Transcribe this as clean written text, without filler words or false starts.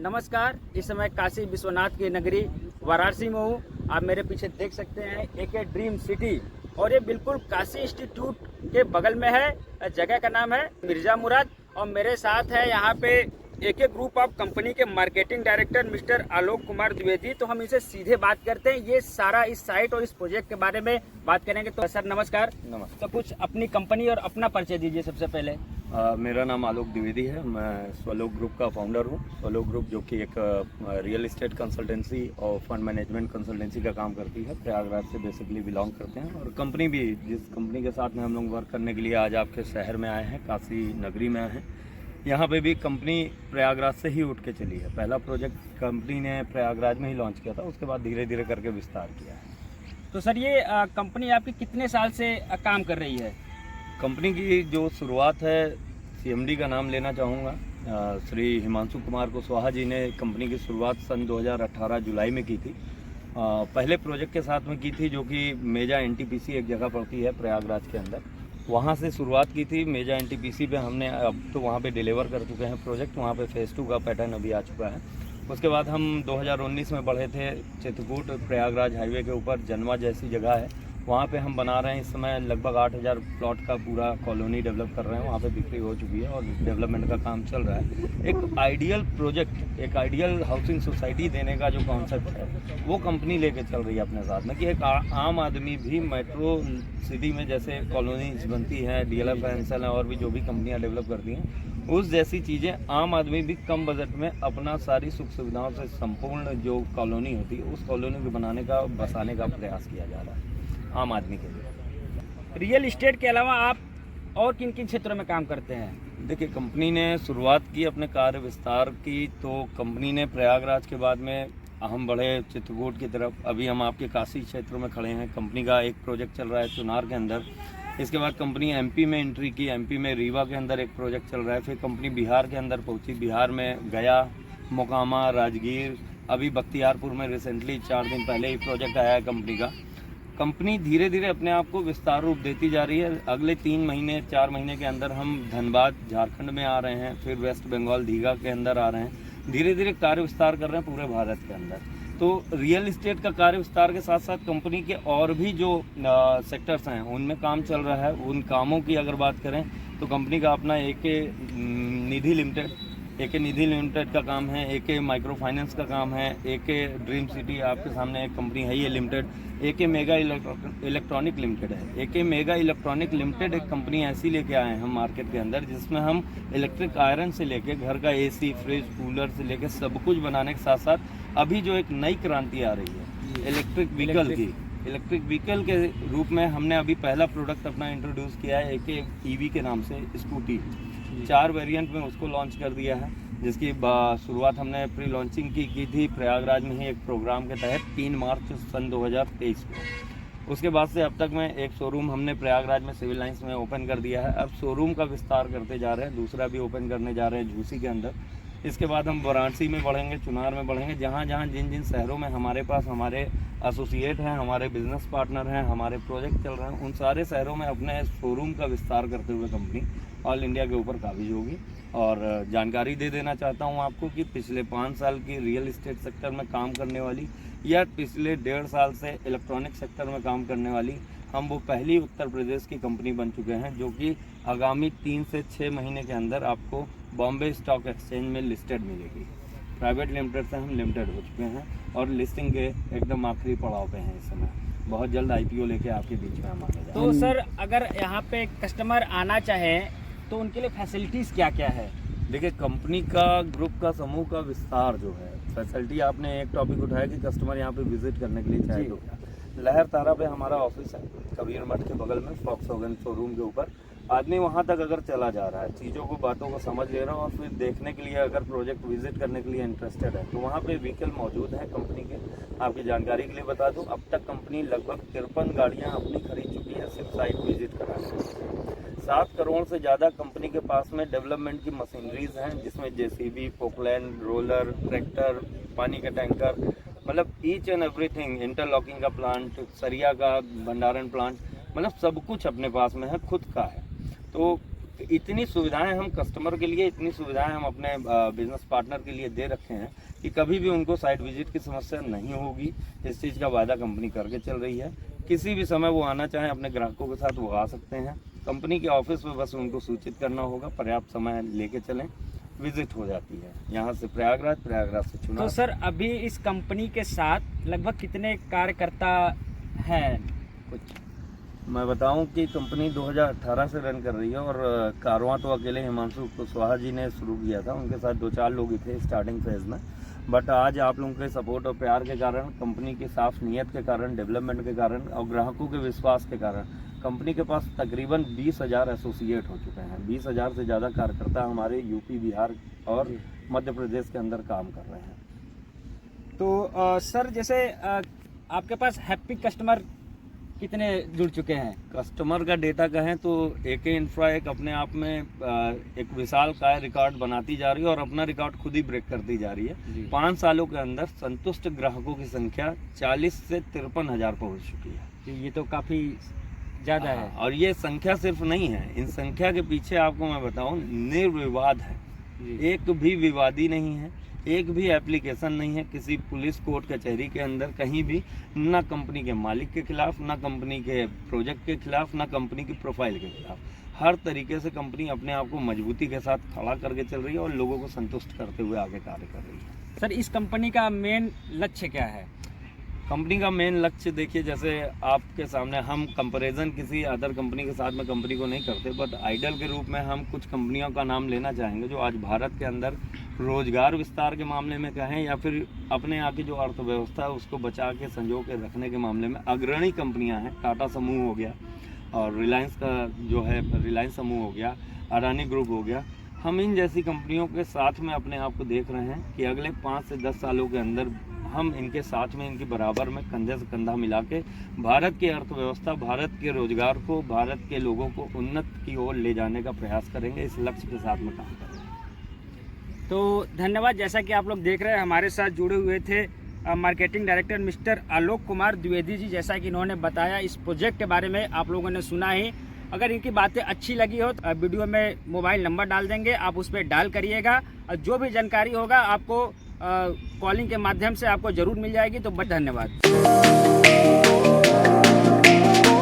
नमस्कार। इस समय काशी विश्वनाथ की नगरी वाराणसी में हूँ। आप मेरे पीछे देख सकते हैं एके ड्रीम सिटी, और ये बिल्कुल काशी इंस्टीट्यूट के बगल में है। जगह का नाम है मिर्जा मुराद, और मेरे साथ है यहाँ पे एके ग्रुप ऑफ कंपनी के marketing director mister Alok Kumar Dwivedi. तो हम इनसे सीधे बात करते हैं, ये सारा इस साइट और इस प्रोजेक्ट के बारे में बात करेंगे। तो सर नमस्कार। नमस्कार। तो कुछ अपनी कंपनी और अपना परिचय दीजिए सबसे पहले। मेरा नाम आलोक द्विवेदी है। मैं स्वलोक ग्रुप का फाउंडर हूँ। स्वलोक ग्रुप जो कि एक रियल एस्टेट कंसल्टेंसी और फंड मैनेजमेंट कंसल्टेंसी का काम करती है, प्रयागराज से बेसिकली बिलोंग करते हैं। और कंपनी भी, जिस कंपनी के साथ में हम लोग वर्क करने के लिए आज आपके शहर में आए हैं, काशी नगरी में आए हैं, यहाँ पे भी कंपनी प्रयागराज से ही उठ के चली है। पहला प्रोजेक्ट कंपनी ने प्रयागराज में ही लॉन्च किया था, उसके बाद धीरे धीरे करके विस्तार किया है। तो सर ये कंपनी आपकी कितने साल से काम कर रही है? कंपनी की जो शुरुआत है, सीएमडी का नाम लेना चाहूँगा, श्री हिमांशु कुमार कुशवाहा जी ने कंपनी की शुरुआत सन 2018 जुलाई में की थी। पहले प्रोजेक्ट के साथ में की थी, जो कि मेजा एनटीपीसी एक जगह पड़ती है प्रयागराज के अंदर, वहाँ से शुरुआत की थी। मेजा एनटीपीसी पे हमने अब तो वहाँ पे डिलीवर कर चुके हैं प्रोजेक्ट। वहाँ पे फेज़ 2 का पैटर्न अभी आ चुका है। उसके बाद हम 2019 में बढ़े थे चित्रकूट प्रयागराज हाईवे के ऊपर, जनवा जैसी जगह है, वहाँ पे हम बना रहे हैं। इस समय लगभग 8000 प्लॉट का पूरा कॉलोनी डेवलप कर रहे हैं। वहाँ पे बिक्री हो चुकी है और डेवलपमेंट का काम चल रहा है। एक आइडियल प्रोजेक्ट, एक आइडियल हाउसिंग सोसाइटी देने का जो कॉन्सेप्ट है, वो कंपनी लेके चल रही है अपने साथ में, कि एक आम आदमी भी मेट्रो सिटी में जैसे कॉलोनीज बनती हैं, डीएलएफ एंसल है और भी जो भी कंपनियाँ डेवलप करती हैं, उस जैसी चीज़ें आम आदमी भी कम बजट में अपना सारी सुख सुविधाओं से संपूर्ण जो कॉलोनी होती है, उस कॉलोनी को बनाने का, बसाने का प्रयास किया जा रहा है आम आदमी के लिए। रियल एस्टेट के अलावा आप और किन किन क्षेत्रों में काम करते हैं? देखिए, कंपनी ने शुरुआत की अपने कार्य विस्तार की, तो कंपनी ने प्रयागराज के बाद में हम बढ़े चित्रकूट की तरफ। अभी हम आपके काशी क्षेत्र में खड़े हैं। कंपनी का एक प्रोजेक्ट चल रहा है चुनार के अंदर। इसके बाद कंपनी एमपी में एंट्री की। एमपी में रीवा के अंदर एक प्रोजेक्ट चल रहा है। फिर कंपनी बिहार के अंदर पहुंची। बिहार में गया, मोकामा, राजगीर, अभी बख्तियारपुर में रिसेंटली 4 दिन पहले ही प्रोजेक्ट आया है कंपनी का। कंपनी धीरे धीरे अपने आप को विस्तार रूप देती जा रही है। अगले 3 महीने 4 महीने के अंदर हम धनबाद झारखंड में आ रहे हैं, फिर वेस्ट बंगाल दीघा के अंदर आ रहे हैं। धीरे धीरे कार्य विस्तार कर रहे हैं पूरे भारत के अंदर। तो रियल एस्टेट का कार्य विस्तार के साथ साथ कंपनी के और भी जो सेक्टर्स हैं, उनमें काम चल रहा है। उन कामों की अगर बात करें तो कंपनी का अपना एके निधि लिमिटेड का काम है, एके माइक्रो फाइनेंस का काम है, एके ड्रीम सिटी आपके सामने एक कंपनी है ये लिमिटेड, एके मेगा इलेक्ट्रॉनिक लिमिटेड है। एके मेगा इलेक्ट्रॉनिक लिमिटेड एक कंपनी ऐसी लेके आए हैं हम मार्केट के अंदर, जिसमें हम इलेक्ट्रिक आयरन से लेके घर का एसी, फ्रिज, कूलर से लेके सब कुछ बनाने के साथ साथ अभी जो एक नई क्रांति आ रही है इलेक्ट्रिक व्हीकल के रूप में, हमने अभी पहला प्रोडक्ट अपना इंट्रोड्यूस किया है, एके ईवी के नाम से स्कूटी। 4 वेरिएंट में उसको लॉन्च कर दिया है, जिसकी शुरुआत हमने प्री लॉन्चिंग की थी प्रयागराज में ही एक प्रोग्राम के तहत 3 मार्च सन 2023 को। उसके बाद से अब तक में एक शोरूम हमने प्रयागराज में सिविल लाइंस में ओपन कर दिया है। अब शोरूम का विस्तार करते जा रहे हैं, दूसरा भी ओपन करने जा रहे हैं झूसी के अंदर। इसके बाद हम वाराणसी में बढ़ेंगे, चुनार में बढ़ेंगे, जहाँ जहाँ जिन शहरों में हमारे पास हमारे एसोसिएट हैं, हमारे बिजनेस पार्टनर हैं, हमारे प्रोजेक्ट चल रहे हैं, उन सारे शहरों में अपने शोरूम का विस्तार करते हुए कंपनी ऑल इंडिया के ऊपर काबिज होगी। और जानकारी दे देना चाहता हूं आपको कि पिछले 5 साल की रियल एस्टेट सेक्टर में काम करने वाली, या पिछले 1.5 साल से इलेक्ट्रॉनिक सेक्टर में काम करने वाली, हम वो पहली उत्तर प्रदेश की कंपनी बन चुके हैं, जो कि आगामी 3 से 6 महीने के अंदर आपको बॉम्बे स्टॉक एक्सचेंज में लिस्टेड मिलेगी। प्राइवेट लिमिटेड से हम लिमिटेड हो चुके हैं और लिस्टिंग के एकदम आखिरी पड़ाव पे हैं इस समय। बहुत जल्द IPO लेके आपके बीच में हम आने जा रहे हैं। तो सर अगर यहाँ पे कस्टमर आना चाहे तो उनके लिए फैसिलिटीज़ क्या क्या है? देखिए, कंपनी का, ग्रुप का, समूह का विस्तार जो है, फैसिलिटी आपने एक टॉपिक उठाया कि कस्टमर यहाँ पे विजिट करने के लिए चाहे तो लहर तारा पे हमारा ऑफिस है, कबीर मठ के बगल में, फॉक्सवैगन शोरूम के ऊपर। आदमी वहाँ तक अगर चला जा रहा है, चीज़ों को, बातों को समझ ले रहा है और फिर देखने के लिए अगर प्रोजेक्ट विजिट करने के लिए इंटरेस्टेड है, तो वहाँ पे व्हीकल मौजूद है कंपनी के। आपकी जानकारी के लिए बता दूँ, अब तक कंपनी लगभग 53 गाड़ियाँ अपनी खरीद चुकी है सिर्फ साइट विजिट कराने। 7 करोड़ से ज़्यादा कंपनी के पास में डेवलपमेंट की मशीनरीज हैं, जिसमें JCB, पोकलैंड, रोलर, ट्रैक्टर, पानी का टैंकर, मतलब ईच एंड एवरीथिंग, इंटरलॉकिंग का प्लांट, सरिया का भंडारण प्लांट, मतलब सब कुछ अपने पास में है, खुद का है। तो इतनी सुविधाएं हम कस्टमर के लिए, इतनी सुविधाएं हम अपने बिजनेस पार्टनर के लिए दे रखे हैं कि कभी भी उनको साइट विजिट की समस्या नहीं होगी। इस चीज़ का वायदा कंपनी करके चल रही है। किसी भी समय वो आना चाहें अपने ग्राहकों के साथ वो आ सकते हैं। कंपनी के ऑफिस में बस उनको सूचित करना होगा, पर्याप्त समय लेके चलें, विजिट हो जाती है। यहाँ से प्रयागराज, प्रयागराज से चुनाव। तो सर अभी इस कंपनी के साथ लगभग कितने कार्यकर्ता हैं कुछ? मैं बताऊं कि कंपनी 2018 से रन कर रही है और कारवां तो अकेले हिमांशु कुशवाहा जी ने शुरू किया था। उनके साथ 2-4 लोग ही थे स्टार्टिंग फेज में, बट आज आप लोगों के सपोर्ट और प्यार के कारण, कंपनी की साफ नीयत के कारण, डेवलपमेंट के कारण और ग्राहकों के विश्वास के कारण कंपनी के पास तकरीबन 20,000 एसोसिएट हो चुके हैं। 20,000 से ज़्यादा कार्यकर्ता हमारे यूपी, बिहार और मध्य प्रदेश के अंदर काम कर रहे हैं। तो सर जैसे आपके पास हैप्पी कस्टमर कितने जुड़ चुके हैं? कस्टमर का डेटा कहें तो एके इंफ्रा एक अपने आप में एक विशाल काय रिकॉर्ड बनाती जा रही है और अपना रिकॉर्ड खुद ही ब्रेक करती जा रही है। 5 सालों के अंदर संतुष्ट ग्राहकों की संख्या 40 से 53,000 पहुंच चुकी है। ये तो काफ़ी ज़्यादा है। और ये संख्या सिर्फ नहीं है, इन संख्या के पीछे आपको मैं बताऊं निर्विवाद है। एक भी विवादी नहीं है, एक भी एप्लीकेशन नहीं है किसी पुलिस कोर्ट कचहरी के अंदर कहीं भी, ना कंपनी के मालिक के खिलाफ, ना कंपनी के प्रोजेक्ट के खिलाफ, ना कंपनी की प्रोफाइल के खिलाफ। हर तरीके से कंपनी अपने आप को मजबूती के साथ खड़ा करके चल रही है और लोगों को संतुष्ट करते हुए आगे कार्य कर रही है। सर इस कंपनी का मेन लक्ष्य क्या है? कंपनी का मेन लक्ष्य देखिए, जैसे आपके सामने हम कंपैरिजन किसी अदर कंपनी के साथ में कंपनी को नहीं करते, बट आइडल के रूप में हम कुछ कंपनियों का नाम लेना चाहेंगे जो आज भारत के अंदर रोजगार विस्तार के मामले में कहें या फिर अपने यहाँ की जो अर्थव्यवस्था है उसको बचा के संजो के रखने के मामले में अग्रणी कंपनियाँ हैं। टाटा समूह हो गया और रिलायंस का जो है रिलायंस समूह हो गया, अडानी ग्रुप हो गया। हम इन जैसी कंपनियों के साथ में अपने आप को देख रहे हैं कि अगले 5 से 10 सालों के अंदर हम इनके साथ में, इनकी बराबर में कंधे से कंधा मिला के भारत की अर्थव्यवस्था, भारत के रोजगार को, भारत के लोगों को उन्नत की ओर ले जाने का प्रयास करेंगे। इस लक्ष्य के साथ में काम करेंगे। तो धन्यवाद। जैसा कि आप लोग देख रहे हैं हमारे साथ जुड़े हुए थे marketing director mister Alok Kumar Dwivedi ji. जैसा कि इन्होंने बताया इस प्रोजेक्ट के बारे में आप लोगों ने सुना ही। अगर इनकी बातें अच्छी लगी हो तो वीडियो में मोबाइल नंबर डाल देंगे, आप उस पर डायल करिएगा और जो भी जानकारी होगा आपको कॉलिंग के माध्यम से आपको ज़रूर मिल जाएगी। तो बहुत धन्यवाद।